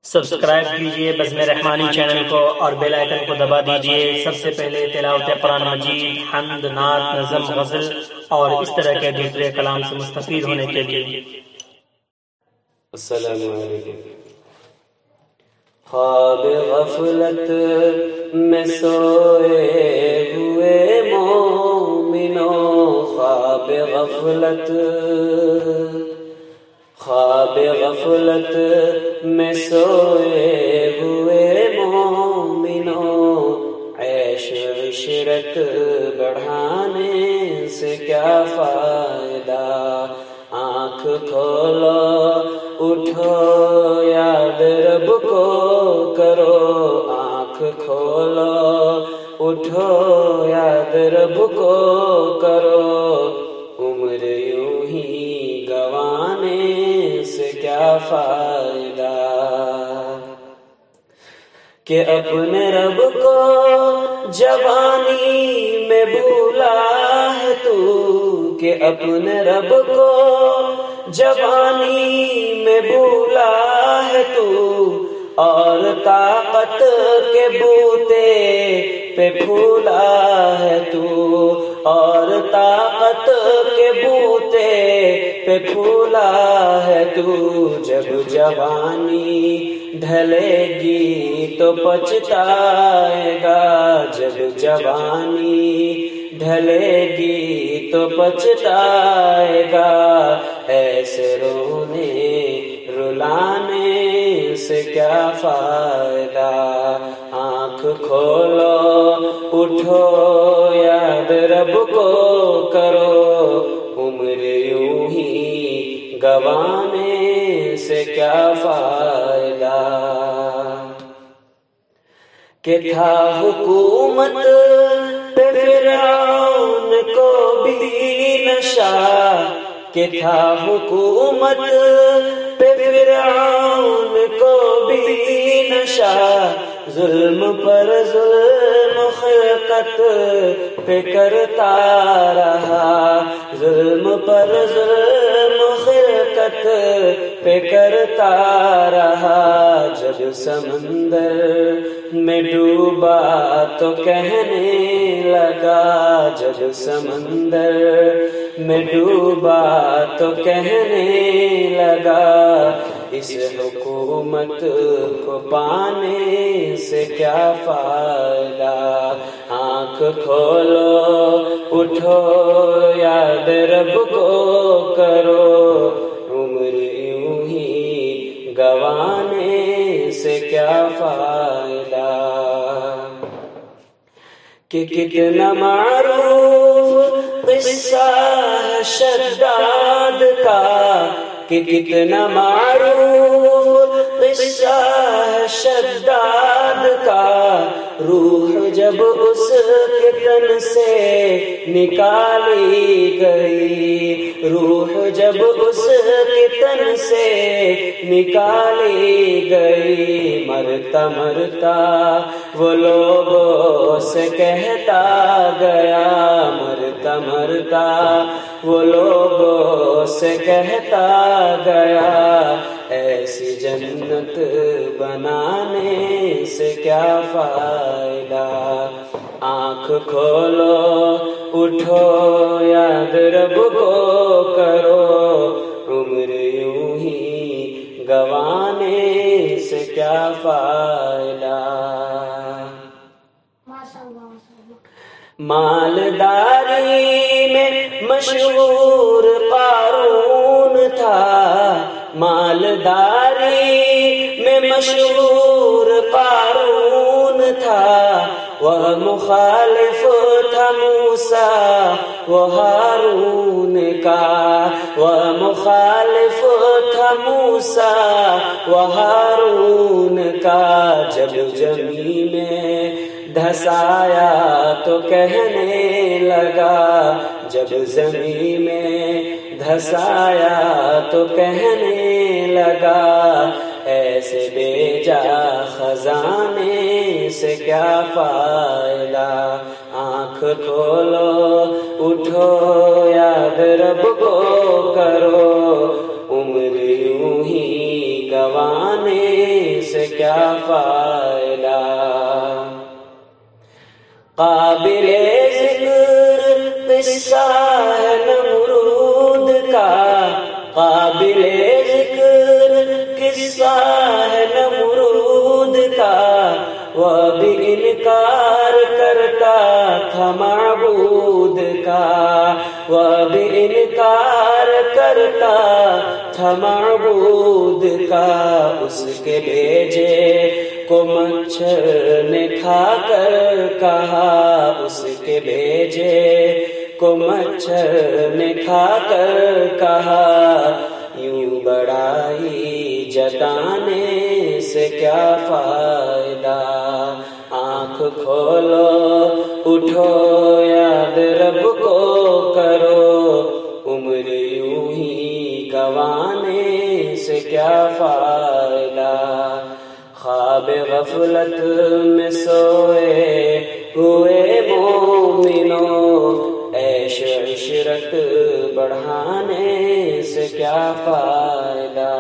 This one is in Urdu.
سبسکرائب کیجئے بزم رحمانی چینل کو اور بیل آئیکن کو دبا دیجئے سب سے پہلے تلاوت قرآن مجید، حمد، نعت، نظم، غزل اور اس طرح کے دوسرے کلام سے مستفید ہونے کے لیے۔ السلام علیکم۔ خواب غفلت میں سوئے ہوئے مومنو، خواب غفلت میں سوئے ہوئے مومنو، عیش عشرت بڑھانے سے کیا فائدہ، آنکھ کھولو اٹھو یاد رب کو کرو، آنکھ کھولو اٹھو یاد رب کو کرو، عمر یوں ہی گنوانے سے کیا فائدہ، کہ اپنے رب کو جوانی میں بھولا ہے تو، کہ اپنے رب کو جوانی میں بھولا ہے تو، اور طاقت کے بوتے پہ پھولا ہے تو، اور طاقت کے بوتے پہ پھولا ہے تو، جب جوانی ڈھلے گی تو پچھتائے گا، جب جوانی ڈھلے گی تو پچھتائے گا، ایسے رونے رلانے سے کیا فائدہ، آنکھ کھولو اٹھو یاد رب کو کرو، عمر یوں ہی گنوانے سے کیا فائدہ، کہ تھا حکومت پہ فرعون کو بھی نشہ، کہ تھا حکومت پہ فرعون کو بھی نشہ، ظلم پر ظلم خلقت پہ کرتا رہا، ظلم پر ظلم خلقت پہ کرتا رہا، جب سمندر میں ڈوبا تو کہنے لگا، جب سمندر میں ڈوبا تو کہنے لگا، اس حکومت کو پانے سے کیا فائدہ، آنکھ کھولو اٹھو یاد رب کو کرو، عمر یوں ہی گنوانے سے کیا فائدہ، کہ کتنا معروف قصہ شداد کا، کہ کتنا معروف قصہ شداد کا، روح جب اس کے تن سے نکالی گئی، روح جب اس کے تن سے نکالی گئی، مرتا مرتا وہ لوگوں سے کہتا گیا، مرتا مرتا وہ لوگوں سے کہتا گیا، ایسی جنت بنانے سے کیا فائدہ، آنکھ کھولو اٹھو یاد رب کو کرو، عمر یوں ہی گنوانے سے کیا فائدہ، مالداری میں مشہور قارون تھا، مالداری میں مشہور قارون تھا، وہ مخالف تھا موسیٰ و ہارون کا، وہ مخالف تھا موسیٰ و ہارون کا، جب زمین میں دھسایا تو کہنے لگا، جب زمین میں دھسایا تو کہنے لگا، ایسے بے جا خزانے سے کیا فائدہ، آنکھ کھولو اٹھو یاد رب کو کرو، عمر یوں ہی گنوانے سے کیا فائدہ؟ قابل ذکر قصہ ہے نمرود کا، قابل ذکر قصہ ہے نمرود کا، وہ بھی انکار کرتا تھا معبود کا، وہ بھی انکار کرتا تھا معبود کا، اس کے بھیجے کو مچھر نے کھا کر کہا، اس کے بھیجے کو مچھر نے کھا کر کہا، یوں بڑائی جتانے سے کیا فائدہ؟ آنکھ کھولو اٹھو یاد رب کو کرو، عمر یوں ہی گنوانے سے کیا فائدہ؟ خواب غفلت میں سوئے ہوئے مومنوں، عیش عشرت بڑھانے سے کیا فائدہ؟